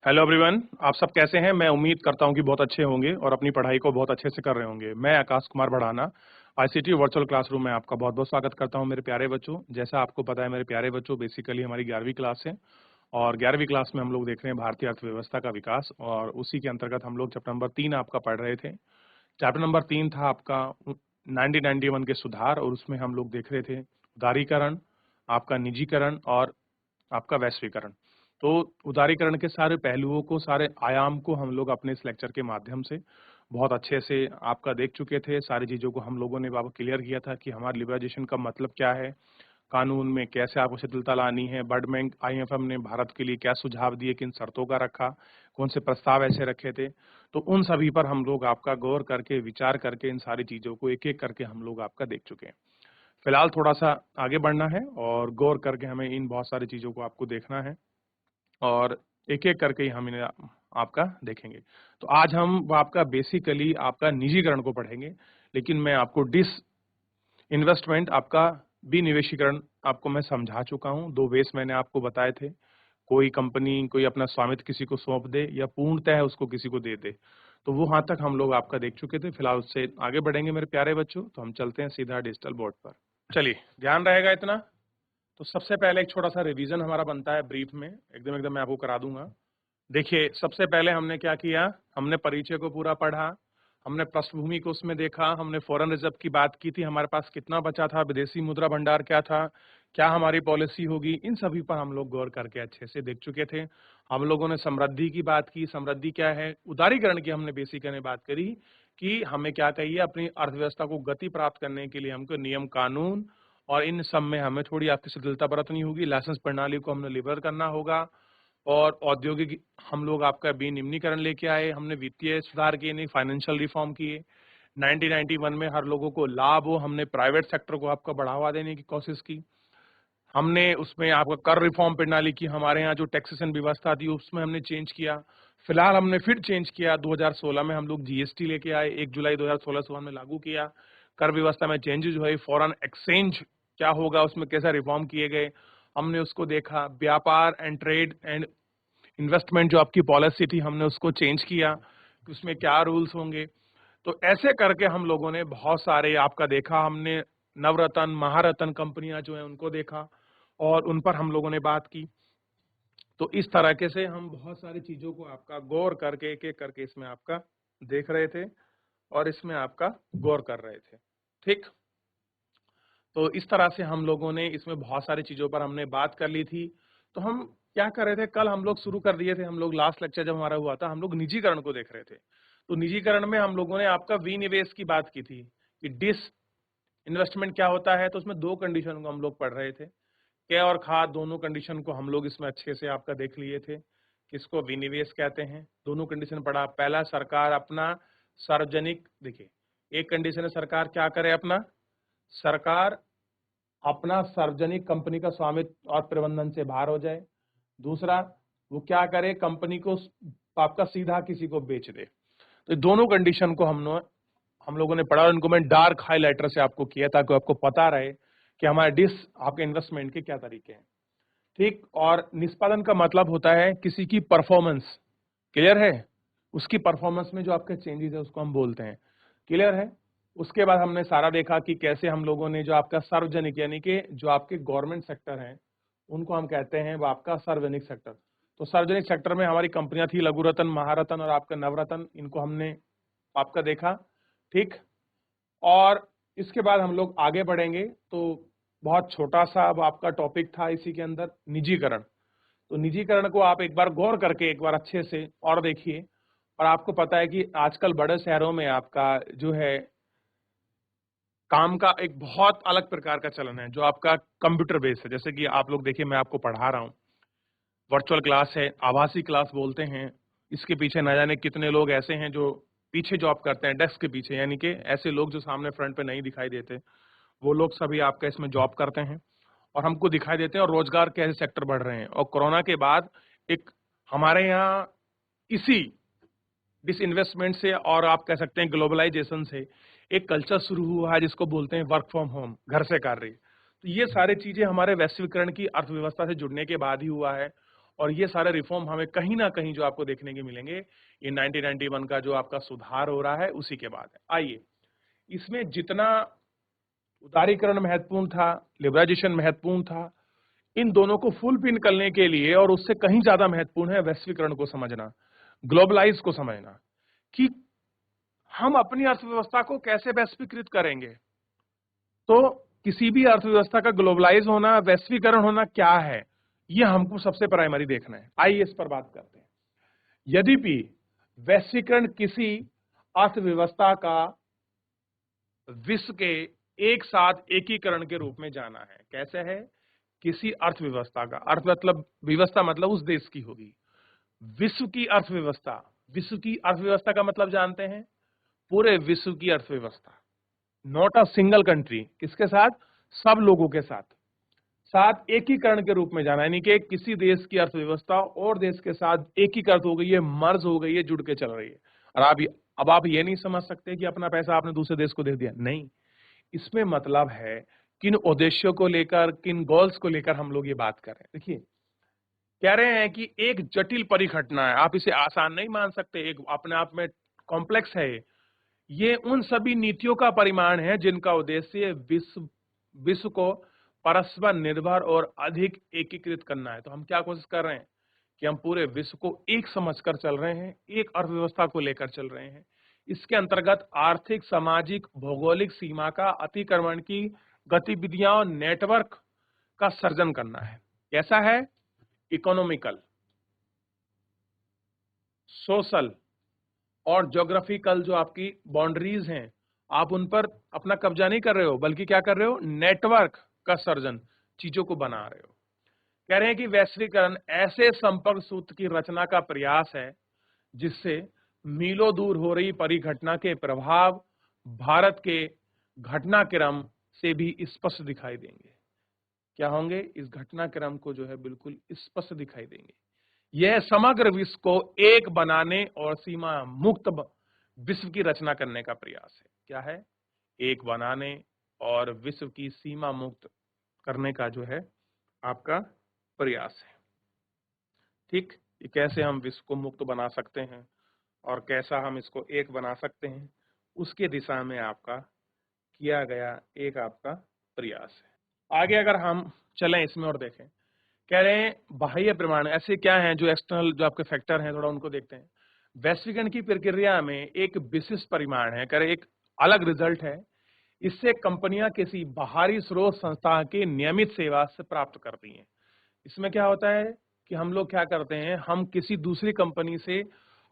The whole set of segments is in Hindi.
हेलो एवरीवन, आप सब कैसे हैं? मैं उम्मीद करता हूं कि बहुत अच्छे होंगे और अपनी पढ़ाई को बहुत अच्छे से कर रहे होंगे। मैं Akash Kumar Bhadana ICT virtual classroom में आपका बहुत बहुत स्वागत करता हूं मेरे प्यारे बच्चों। जैसा आपको पता है मेरे प्यारे बच्चों, बेसिकली हमारी 11वीं क्लास है और 11वीं क्लास में हम लोग देख रहे हैं भारतीय अर्थव्यवस्था का विकास और उसी के अंतर्गत हम लोग चैप्टर नंबर 3 आपका पढ़ रहे थे। चैप्टर नंबर 3 था आपका 1991 के सुधार और उसमें हम लोग देख रहे थे उदारीकरण, आपका निजीकरण और आपका वैश्वीकरण। तो उदारीकरण के सारे पहलुओं को, सारे आयाम को हम लोग अपने इस लेक्चर के माध्यम से बहुत अच्छे से आपका देख चुके थे। सारी चीज़ों को हम लोगों ने आपको क्लियर किया था कि हमारा लिबरलाइजेशन का मतलब क्या है, कानून में कैसे आपको शिथिलता लानी है, वर्ल्ड बैंक आईएमएफ ने भारत के लिए क्या सुझाव दिए, किन शर्तों का रखा, कौन से प्रस्ताव ऐसे रखे थे। तो उन सभी पर हम लोग आपका गौर करके, विचार करके इन सारी चीज़ों को एक-एक करके हम लोग आपका देख चुके हैं। फिलहाल थोड़ा-सा आगे बढ़ना है और गौर करके हमें इन बहुत सारी चीज़ों को आपको देखना है और एक-एक करके ही हम इन्हें आपका देखेंगे। तो आज हम वो आपका बेसिकली आपका निजीकरण को पढ़ेंगे, लेकिन मैं आपको इन्वेस्टमेंट आपका विनिवेशीकरण आपको मैं समझा चुका हूँ। 2 वेज़ मैंने आपको बताए थे। कोई कंपनी कोई अपना स्वामित्व किसी को सौंप दे या पूर्णतः उसको किसी को दे दे। तो वो वहाँ तक हम लोग आपका देख चुके थे। फिलहाल उससे आगे बढ़ेंगे मेरे प्यारे बच्चों, तो हम चलते हैं सीधा डिजिटल बोर्ड पर। चलिए, ध्यान रहेगा इतना। तो सबसे पहले एक छोटा-सा रिवीजन हमारा बनता है ब्रीफ में, एकदम एकदम मैं आपको करा दूँगा। देखिए, सबसे पहले हमने क्या किया, हमने परिचय को पूरा पढ़ा, हमने पृष्ठभूमि को उसमें देखा, हमने फॉरेन रिजर्व की बात की थी, हमारे पास कितना बचा था, विदेशी मुद्रा भंडार क्या था, क्या हमारी पॉलिसी होगी, इन सभी पर हम लोग गौर करके अच्छे से देख चुके थे। हम लोगों ने समृद्धि की बात की, समृद्धि क्या है, उदारीकरण की हमने बेसिकली बात करी कि हमें क्या चाहिए, अपनी अर्थव्यवस्था को गति प्राप्त करने के लिए हमको नियम कानून और इन सब में हमें थोड़ी आपकी शिथिलता बरतनी होगी, लाइसेंस प्रणाली को हमने लिबरल करना होगा और औद्योगिक हम लोग आपका विनियमीकरण लेके आए, हमने वित्तीय सुधार किए, नहीं फाइनेंशियल रिफॉर्म किए। 1991 में हर लोगों को लाभ हो, हमने प्राइवेट सेक्टर को आपका बढ़ावा देने की कोशिश की। हमने उसमें आपका कर रिफॉर्म प्रणाली की, हमारे यहाँ जो टैक्सेशन व्यवस्था थी उसमें हमने चेंज किया। फिलहाल हमने फिर चेंज किया, 2016 में हम लोग जीएसटी लेके आए, 1 जुलाई 2016 से हमने लागू किया। कर व्यवस्था में चेंजेज हुए, फॉरेन एक्सचेंज क्या होगा, उसमें कैसा रिफॉर्म किए गए, हमने उसको देखा। व्यापार एंड ट्रेड एंड इन्वेस्टमेंट जो आपकी पॉलिसी थी हमने उसको चेंज किया कि उसमें क्या रूल्स होंगे। तो ऐसे करके हम लोगों ने बहुत सारे आपका देखा, हमने नवरत्न महारत्न कंपनियां जो है उनको देखा और उन पर हम लोगों ने बात की। तो इस तरीके से हम बहुत सारी चीजों को आपका गौर करके एक एक करके इसमें आपका देख रहे थे और इसमें आपका गौर कर रहे थे। ठीक, तो इस तरह से हम लोगों ने इसमें बहुत सारी चीजों पर हमने बात कर ली थी। तो हम क्या कर रहे थे, कल हम लोग शुरू कर दिए थे, हम लोग लास्ट लेक्चर जब हमारा हुआ था हम लोग निजीकरण को देख रहे थे। तो निजीकरण में हम लोगों ने आपका विनिवेश की बात की थी कि डिस इन्वेस्टमेंट क्या होता है। तो उसमें 2 कंडीशन को हम लोग पढ़ रहे थे, कै और खाद, दोनों कंडीशन को हम लोग इसमें अच्छे से आपका देख लिए थे, किसको विनिवेश कहते हैं। दोनों कंडीशन पढ़ा। पहला, सरकार अपना सार्वजनिक, देखिए एक कंडीशन है सरकार क्या करे, अपना सरकार अपना सार्वजनिक कंपनी का स्वामित्व और प्रबंधन से बाहर हो जाए। दूसरा, वो क्या करे, कंपनी को आपका सीधा किसी को बेच दे। तो दोनों कंडीशन को हम लोगों ने पढ़ा और इनको मैं डार्क हाईलाइटर से आपको किया ताकि आपको पता रहे कि हमारे आपके इन्वेस्टमेंट के क्या तरीके हैं। ठीक, और निष्पादन का मतलब होता है किसी की परफॉर्मेंस, क्लियर है, उसकी परफॉर्मेंस में जो आपके चेंजेस है उसको हम बोलते हैं, क्लियर है। उसके बाद हमने सारा देखा कि कैसे हम लोगों ने जो आपका सार्वजनिक यानी कि जो आपके गवर्नमेंट सेक्टर हैं उनको हम कहते हैं वो आपका सार्वजनिक सेक्टर। तो सार्वजनिक सेक्टर में हमारी कंपनियां थी लघु रत्न, महारत्न और आपका नवरत्न, इनको हमने आपका देखा। ठीक, और इसके बाद हम लोग आगे बढ़ेंगे। तो बहुत छोटा सा अब आपका टॉपिक था इसी के अंदर, निजीकरण। तो निजीकरण को आप एक बार गौर करके एक बार अच्छे से और देखिए। और आपको पता है कि आजकल बड़े शहरों में आपका जो है काम का एक बहुत अलग प्रकार का चलन है जो आपका कंप्यूटर बेस्ड है। जैसे कि आप लोग देखिए, मैं आपको पढ़ा रहा हूँ, वर्चुअल क्लास है, आभासी क्लास बोलते हैं। इसके पीछे न जाने कितने लोग ऐसे हैं जो पीछे जॉब करते हैं, डेस्क के पीछे, यानी कि ऐसे लोग जो सामने फ्रंट पे नहीं दिखाई देते, वो लोग सभी आपका इसमें जॉब करते हैं और हमको दिखाई देते हैं। और रोजगार के ऐसे सेक्टर बढ़ रहे हैं। और कोरोना के बाद एक हमारे यहाँ इसी डिसइन्वेस्टमेंट से और आप कह सकते हैं ग्लोबलाइजेशन से एक कल्चर शुरू हुआ है जिसको बोलते हैं वर्क फ्रॉम होम, घर से कार्य। तो ये सारी चीजें हमारे वैश्वीकरण की अर्थव्यवस्था से जुड़ने के बाद ही हुआ है। और ये सारे रिफॉर्म हमें कहीं ना कहीं जो आपको देखने के मिलेंगे इन 1991 का जो आपका सुधार हो रहा है उसी के बाद है। आइए, इसमें जितना उदारीकरण महत्वपूर्ण था, लिबरलाइजेशन महत्वपूर्ण था, इन दोनों को फुलफिल करने के लिए और उससे कहीं ज्यादा महत्वपूर्ण है वैश्वीकरण को समझना, ग्लोबलाइज को समझना कि हम अपनी अर्थव्यवस्था को कैसे वैश्वीकृत करेंगे। तो किसी भी अर्थव्यवस्था का ग्लोबलाइज होना, वैश्वीकरण होना क्या है, यह हमको सबसे प्राइमरी देखना है। आइए इस पर बात करते हैं। यद्यपि वैश्वीकरण किसी अर्थव्यवस्था का विश्व के एक साथ एकीकरण के रूप में जाना है। कैसे है? किसी अर्थव्यवस्था का, अर्थ मतलब व्यवस्था मतलब उस देश की होगी। विश्व की अर्थव्यवस्था, विश्व की अर्थव्यवस्था का मतलब जानते हैं? पूरे विश्व की अर्थव्यवस्था, नॉट अ सिंगल कंट्री। किसके साथ? सब लोगों के साथ एकीकरण के रूप में जाना, यानी कि किसी देश की अर्थव्यवस्था और देश के साथ एकीकृत हो गई है, मर्ज हो गई है, जुड़ के चल रही है। और अब आप ये नहीं समझ सकते कि अपना पैसा आपने दूसरे देश को दे दिया, नहीं। इसमें मतलब है किन उद्देश्यों को लेकर, किन गोल्स को लेकर हम लोग ये बात कर रहे हैं। देखिए, कह रहे हैं कि एक जटिल परिघटना है, आप इसे आसान नहीं मान सकते, एक अपने आप में कॉम्प्लेक्स है। ये उन सभी नीतियों का परिमाण है जिनका उद्देश्य विश्व को परस्पर निर्भर और अधिक एकीकृत करना है। तो हम क्या कोशिश कर रहे हैं कि हम पूरे विश्व को एक समझकर चल रहे हैं, एक अर्थव्यवस्था को लेकर चल रहे हैं। इसके अंतर्गत आर्थिक, सामाजिक, भौगोलिक सीमा का अतिक्रमण की गतिविधियां और नेटवर्क का सर्जन करना है। कैसा है? इकोनॉमिकल, सोशल और ज्योग्राफिकल जो आपकी बाउंड्रीज हैं, आप उन पर अपना कब्जा नहीं कर रहे हो, बल्कि क्या कर रहे हो? नेटवर्क का सर्जन, चीजों को बना रहे हो। कह रहे हैं कि वैश्वीकरण ऐसे संपर्क सूत्र की रचना का प्रयास है जिससे मीलों दूर हो रही परिघटना के प्रभाव भारत के घटनाक्रम से भी स्पष्ट दिखाई देंगे। क्या होंगे? इस घटनाक्रम को जो है बिल्कुल स्पष्ट दिखाई देंगे। यह समग्र विश्व को एक बनाने और सीमा मुक्त विश्व की रचना करने का प्रयास है। क्या है? एक बनाने और विश्व की सीमा मुक्त करने का जो है आपका प्रयास है। ठीक, ये कैसे हम विश्व को मुक्त बना सकते हैं और कैसा हम इसको एक बना सकते हैं, उसके दिशा में आपका किया गया एक आपका प्रयास है। आगे अगर हम चलें इसमें और देखें, कह रहे हैं बाह्य प्रमाण ऐसे क्या हैं जो एक्सटर्नल जो आपके फैक्टर हैं, थोड़ा उनको देखते हैं। वैश्वीकरण की प्रक्रिया में एक विशिष्ट परिमाण है, कह रहे एक अलग रिजल्ट है। इससे कंपनियां किसी बाहरी स्रोत संस्था की नियमित सेवा से प्राप्त करती हैं। इसमें क्या होता है कि हम लोग क्या करते हैं, हम किसी दूसरी कंपनी से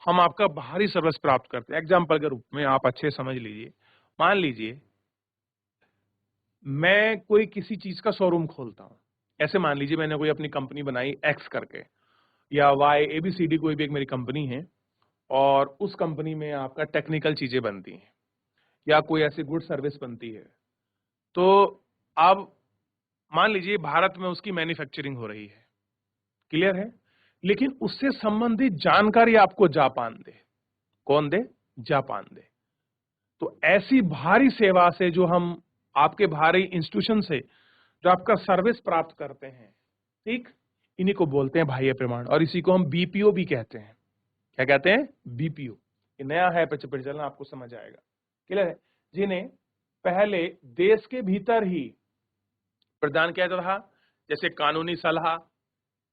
हम आपका बाहरी सर्विस प्राप्त करते हैं। एग्जाम्पल के रूप में आप अच्छे समझ लीजिए, मान लीजिए मैं कोई किसी चीज का शोरूम खोलता हूं। ऐसे मान लीजिए मैंने कोई अपनी कंपनी बनाई एक्स करके, या वाई, एबीसीडी, कोई भी एक मेरी कंपनी है और उस कंपनी में आपका टेक्निकल चीजें बनती हैं या कोई ऐसी गुड सर्विस बनती है। तो अब मान लीजिए भारत में उसकी मैन्युफैक्चरिंग हो रही है, क्लियर है, लेकिन उससे संबंधित जानकारी आपको जापान दे। कौन दे? जापान दे। तो ऐसी भारी सेवा से जो हम आपके भारी इंस्टीट्यूशन से जो आपका सर्विस प्राप्त करते हैं, ठीक, इन्हीं को बोलते हैं बाह्य प्रमाण, और इसी को हम बीपीओ भी कहते हैं। क्या कहते हैं? बीपीओ। ये नया है, पर चलना आपको समझ आएगा, क्लियर है। जिन्हें पहले देश के भीतर ही प्रदान किया जाता था, जैसे कानूनी सलाह,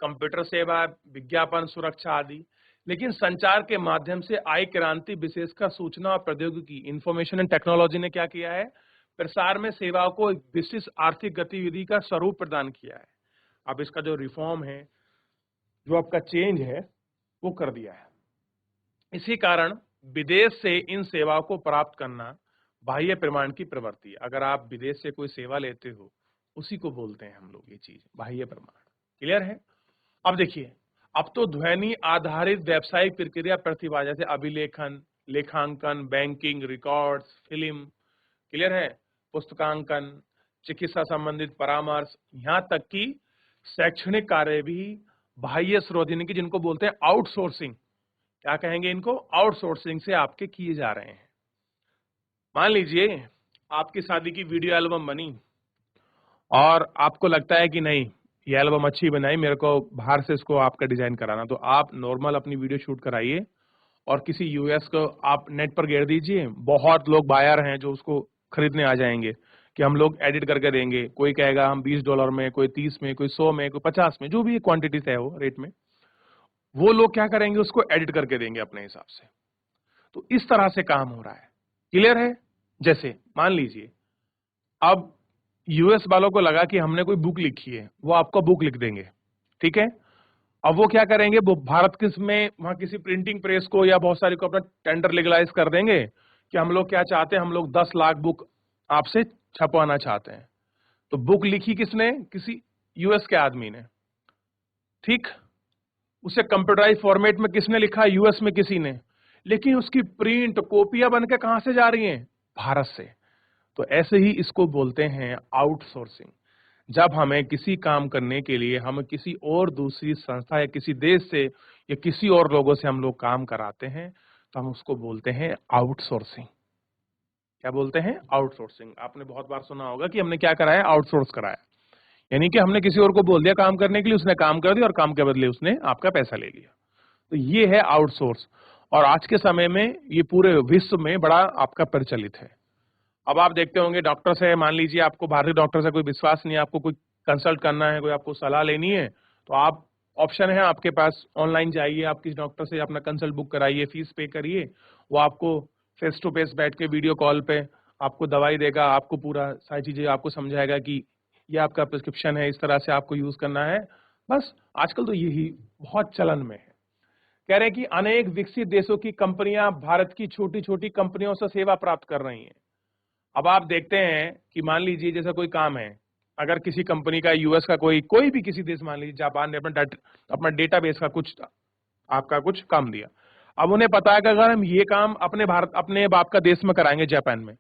कंप्यूटर सेवा, विज्ञापन सुरक्षा आदि। लेकिन संचार के माध्यम से आई क्रांति, विशेषकर सूचना और प्रौद्योगिकी, इंफॉर्मेशन एंड टेक्नोलॉजी ने क्या किया है? प्रसार में सेवाओं को एक विशिष्ट आर्थिक गतिविधि का स्वरूप प्रदान किया है। अब इसका जो रिफॉर्म है, जो आपका चेंज है, वो कर दिया है। इसी कारण विदेश से इन सेवाओं को प्राप्त करना बाह्य प्रमाण की प्रवृत्ति है। अगर आप विदेश से कोई सेवा लेते हो, उसी को बोलते हैं हम लोग ये चीज बाह्य प्रमाण। क्लियर है? अब देखिए, अब तो ध्वनि आधारित व्यावसायिक प्रक्रिया प्रतिभा, जैसे अभिलेखन, लेखांकन, बैंकिंग, रिकॉर्ड्स, फिल्म, क्लियर है, पुस्तकांकन, चिकित्सा संबंधित परामर्श, यहां तक कि शैक्षणिक कार्य भी बाह्य स्रोत, यानी कि जिनको बोलते हैं आउटसोर्सिंग, क्या कहेंगे इनको? आउटसोर्सिंग से आपके किए जा रहे हैं। मान लीजिए आपकी शादी की वीडियो एल्बम बनी और आपको लगता है कि नहीं, ये एल्बम अच्छी बनाई, मेरे को बाहर से इसको आपका डिजाइन कराना, तो आप नॉर्मल अपनी वीडियो शूट कराइए और किसी यूएस को आप नेट पर घेर दीजिए। बहुत लोग बायर हैं जो उसको खरीदने आ जाएंगे कि हम लोग एडिट करके देंगे। कोई कहेगा हम $20 में, कोई 30 में, कोई 100 में, कोई 50 में, जो भी क्वांटिटी है वो रेट में, वो लोग क्या करेंगे, उसको एडिट करके देंगे अपने हिसाब से। तो इस तरह से काम हो रहा है। क्लियर है? जैसे मान लीजिए अब यूएस वालों को लगा कि हमने कोई बुक लिखी है, वो आपको बुक लिख देंगे, ठीक है। अब वो क्या करेंगे, वो भारत किस में वहां किसी प्रिंटिंग प्रेस को या बहुत सारे को अपना टेंडर लीगलाइज कर देंगे कि हम लोग क्या चाहते हैं, हम लोग 10 लाख बुक आपसे छपवाना चाहते हैं। तो बुक लिखी किसने? किसी यूएस के आदमी ने, ठीक। उसे कंप्यूटराइज फॉर्मेट में किसने लिखा? यूएस में किसी ने। लेकिन उसकी प्रिंट कॉपियां बनकर कहां से जा रही हैं? भारत से। तो ऐसे ही इसको बोलते हैं आउटसोर्सिंग। जब हमें किसी काम करने के लिए हम किसी और दूसरी संस्था या किसी देश से या किसी और लोगों से हम लोग काम कराते हैं, तो हम उसको बोलते हैं आउटसोर्सिंग। क्या बोलते हैं? आउटसोर्सिंग। आपने बहुत बार सुना होगा कि हमने क्या कराया? आउटसोर्स कराया। यानी कि हमने किसी और को बोल दिया काम करने के लिए, उसने काम कर दिया और काम के बदले उसने आपका पैसा ले लिया। तो ये है आउटसोर्स। और आज के समय में ये पूरे विश्व में बड़ा आपका प्रचलित है। अब आप देखते होंगे डॉक्टर से, मान लीजिए आपको भारतीय डॉक्टर से कोई विश्वास नहीं है, आपको कोई कंसल्ट करना है, कोई आपको सलाह लेनी है, तो आप ऑप्शन है आपके पास, ऑनलाइन जाइए, आप किसी डॉक्टर से अपना कंसल्ट बुक कराइए, फीस पे करिए, वो आपको फेस टू फेस बैठ के वीडियो कॉल पे आपको दवाई देगा, आपको पूरा सारी चीजें आपको समझाएगा कि ये आपका प्रिस्क्रिप्शन है, इस तरह से आपको यूज करना है। बस आजकल तो यही बहुत चलन में है। कह रहे हैं कि अनेक विकसित देशों की कंपनियां भारत की छोटी छोटी कंपनियों से सेवा प्राप्त कर रही हैं। अब आप देखते हैं कि मान लीजिए जैसा कोई काम है, अगर किसी कंपनी का, यूएस का, कोई भी किसी देश, मान लीजिए जापान ने अपना डेटाबेस का कुछ आपका कुछ काम दिया। अब उन्हें पता है कि अगर हम ये काम अपने बाप का देश में कराएंगे जापान में,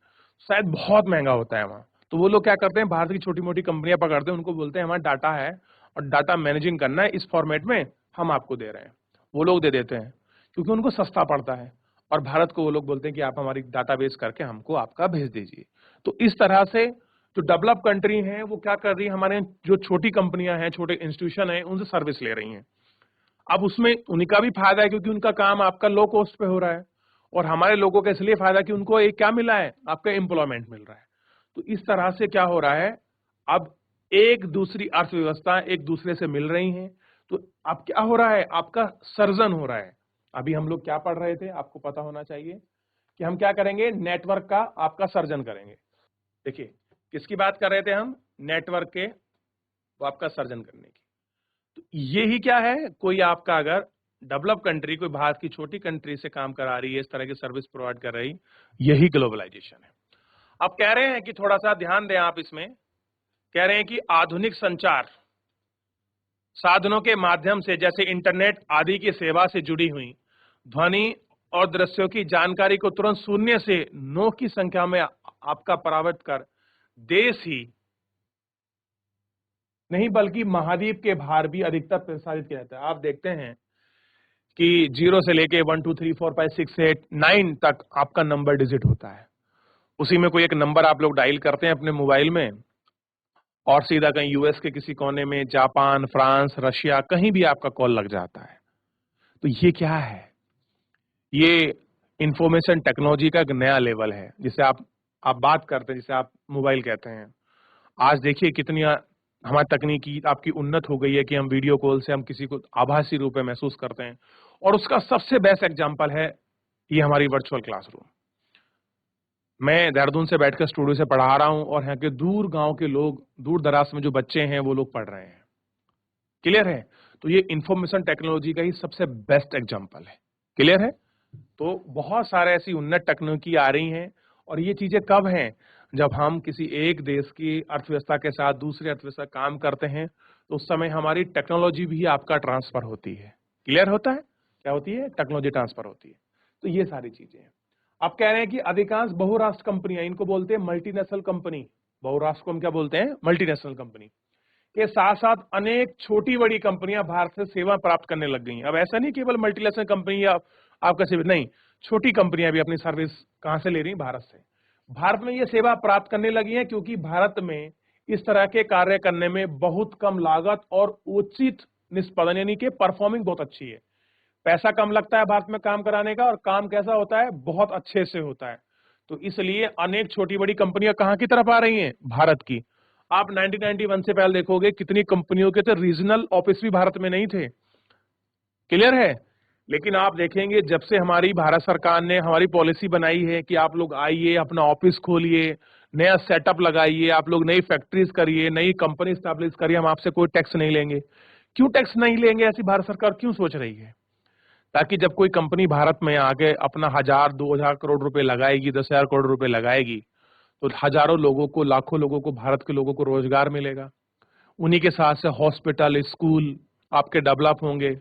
शायद बहुत महंगा होता है वहां। तो वो लोग क्या करते हैं, भारत की छोटी मोटी कंपनियां पकड़ते हैं, उनको बोलते हैं हमारा डाटा है और डाटा मैनेजिंग करना है, इस फॉर्मेट में हम आपको दे रहे हैं। वो लोग दे देते हैं क्योंकि उनको सस्ता पड़ता है। और भारत को वो लोग बोलते हैं कि आप हमारी डाटाबेस करके हमको आपका भेज दीजिए। तो इस तरह से जो डेवलप कंट्री हैं वो क्या कर रही है, हमारे जो छोटी कंपनियां हैं, छोटे इंस्टीट्यूशन हैं, उनसे सर्विस ले रही हैं। अब उसमें उन्हीं का भी फायदा है क्योंकि उनका काम आपका लो कॉस्ट पे हो रहा है, और हमारे लोगों का इसलिए फायदा कि उनको एक क्या मिला है, आपका एम्प्लॉयमेंट मिल रहा है। तो इस तरह से क्या हो रहा है, अब एक दूसरी अर्थव्यवस्था एक दूसरे से मिल रही हैं। तो अब क्या हो रहा है, आपका सर्जन हो रहा है। अभी हम लोग क्या पढ़ रहे थे, आपको पता होना चाहिए कि हम क्या करेंगे, नेटवर्क का आपका सर्जन करेंगे। देखिए किसकी बात कर रहे थे हम, नेटवर्क के वो आपका सर्जन करने की। तो यही क्या है, कोई आपका अगर डेवलप कंट्री, कोई भारत की छोटी कंट्री से काम करा रही है, इस तरह की सर्विस प्रोवाइड कर रही, यही ग्लोबलाइजेशन है। अब कह रहे हैं कि थोड़ा सा ध्यान दें आप इसमें, कह रहे हैं कि आधुनिक संचार साधनों के माध्यम से, जैसे इंटरनेट आदि की सेवा से जुड़ी हुई ध्वनि और दृश्यों की जानकारी को तुरंत शून्य से 9 की संख्या में आपका परावर्तित कर देश ही नहीं बल्कि महाद्वीप के बाहर भी अधिकतर प्रसारित किया जाता है। आप देखते हैं कि 0 से लेके 1 2 3 4 5 6 8 9 तक आपका नंबर डिजिट होता है। उसी में कोई एक नंबर आप लोग डायल करते हैं अपने मोबाइल में, और सीधा कहीं यूएस के किसी कोने में, जापान, फ्रांस, रशिया, कहीं भी आपका कॉल लग जाता है। तो ये क्या है, ये इंफॉर्मेशन टेक्नोलॉजी का एक नया लेवल है, जिसे आप बात करते हैं, जिसे आप मोबाइल कहते हैं। आज देखिए कितनी हमारी तकनीकी आपकी उन्नत हो गई है कि हम वीडियो कॉल से हम किसी को आभासी रूप में महसूस करते हैं। और उसका सबसे बेस्ट एग्जांपल है ये हमारी वर्चुअल क्लासरूम। मैं देहरादून से बैठकर स्टूडियो से पढ़ा रहा हूं और यहाँ के दूर गांव के लोग, दूर दराज में जो बच्चे हैं, वो लोग पढ़ रहे हैं। क्लियर है? तो ये इंफॉर्मेशन टेक्नोलॉजी का ही सबसे बेस्ट एग्जांपल है। क्लियर है? तो बहुत सारे ऐसी उन्नत तकनीकी आ रही हैं, और ये चीजें कब हैं, जब हम किसी एक देश की अर्थव्यवस्था के साथ दूसरी अर्थव्यवस्था काम करते हैं, तो उस समय हमारी टेक्नोलॉजी भी आपका ट्रांसफर होती है। क्लियर होता है? क्या होती है? टेक्नोलॉजी ट्रांसफर होती है। तो ये सारी चीजें हैं। आप कह रहे हैं कि अधिकांश बहुराष्ट्र कंपनियां, इनको बोलते हैं मल्टीनेशनल कंपनी, बहुराष्ट्र को हम क्या बोलते हैं, मल्टीनेशनल कंपनी, के साथ साथ अनेक छोटी बड़ी कंपनियां भारत से सेवा प्राप्त करने लग गई हैं। अब ऐसा नहीं केवल मल्टीनेशनल कंपनी या आपका सेवा नहीं, छोटी कंपनियां भी अपनी सर्विस कहां से ले रही हैं, भारत से। भारत में ये सेवा प्राप्त करने लगी हैं क्योंकि भारत में इस तरह के कार्य करने में बहुत कम लागत और उचित निष्पादन, यानी कि परफॉर्मिंग बहुत अच्छी है। पैसा कम लगता है भारत में काम कराने का, और काम कैसा होता है, बहुत अच्छे से होता है। तो इसलिए अनेक छोटी बड़ी कंपनियां कहां की तरफ आ रही हैं, भारत की। आप 1991 से पहले देखोगे कितनी कंपनियों के तो रीजनल ऑफिस भी भारत में नहीं थे। क्लियर है। लेकिन आप देखेंगे जब से हमारी भारत सरकार ने हमारी पॉलिसी बनाई है कि आप लोग आइए, अपना ऑफिस खोलिए, नया सेटअप लगाइए, आप लोग नई फैक्ट्रीज करिए, नई कंपनी स्टैब्लिश करिए, हम आपसे कोई टैक्स नहीं लेंगे। क्यों टैक्स नहीं लेंगे, ऐसी भारत सरकार क्यों सोच रही है? ताकि जब कोई कंपनी भारत में आके अपना 1000-2000 करोड़ रुपए लगाएगी, 10,000 करोड़ रुपए लगाएगी, तो हजारों लोगों को, लाखों लोगों को, भारत के लोगों को रोजगार मिलेगा। उन्हीं के साथ से हॉस्पिटल, स्कूल आपके डेवलप होंगे।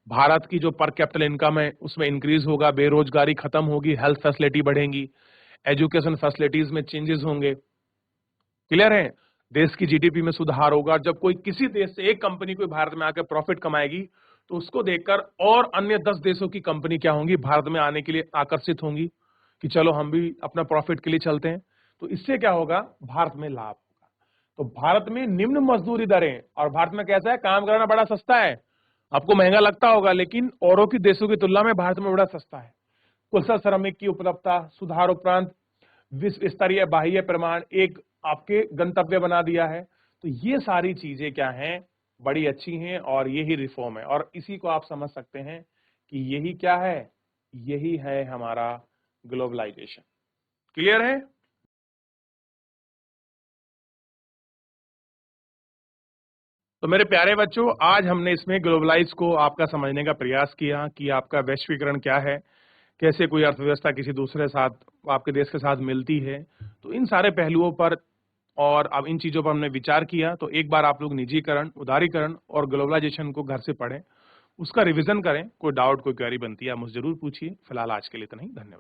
भारत की जो पर कैपिटल इनकम है उसमें इंक्रीज होगा, बेरोजगारी खत्म होगी, हेल्थ फैसिलिटी बढ़ेंगी, एजुकेशन फैसिलिटीज में चेंजेस होंगे। क्लियर है। देश की जीडीपी में सुधार होगा। जब कोई किसी देश से एक कंपनी कोई भारत में आकर प्रॉफिट कमाएगी, तो उसको देखकर और अन्य 10 देशों की कंपनी क्या होंगी, भारत में आने के लिए आकर्षित होंगी कि चलो हम भी अपना प्रॉफिट के लिए चलते हैं। तो इससे क्या होगा, भारत में लाभ होगा। तो भारत में निम्न मजदूरी दरें, और भारत में कैसा है, काम कराना बड़ा सस्ता है। आपको महंगा लगता होगा, लेकिन औरों की देशों की तुलना में भारत में बड़ा सस्ता है। कुशल श्रमिक की उपलब्धता, सुधार उपरांत विश्व स्तरीय बाह्य प्रमाण एक आपके गंतव्य बना दिया है। तो ये सारी चीजें क्या हैं, बड़ी अच्छी हैं, और यही रिफॉर्म है। और इसी को आप समझ सकते हैं कि यही क्या है, यही है हमारा ग्लोबलाइजेशन। क्लियर है। तो मेरे प्यारे बच्चों, आज हमने इसमें ग्लोबलाइज को आपका समझने का प्रयास किया कि आपका वैश्वीकरण क्या है, कैसे कोई अर्थव्यवस्था किसी दूसरे साथ, आपके देश के साथ मिलती है। तो इन सारे पहलुओं पर और अब इन चीजों पर हमने विचार किया। तो एक बार आप लोग निजीकरण, उदारीकरण और ग्लोबलाइजेशन को घर से पढ़ें, उसका रिवीजन करें। कोई डाउट, कोई क्वेरी बनती है, आप मुझे जरूर पूछिए। फिलहाल आज के लिए इतना ही। धन्यवाद।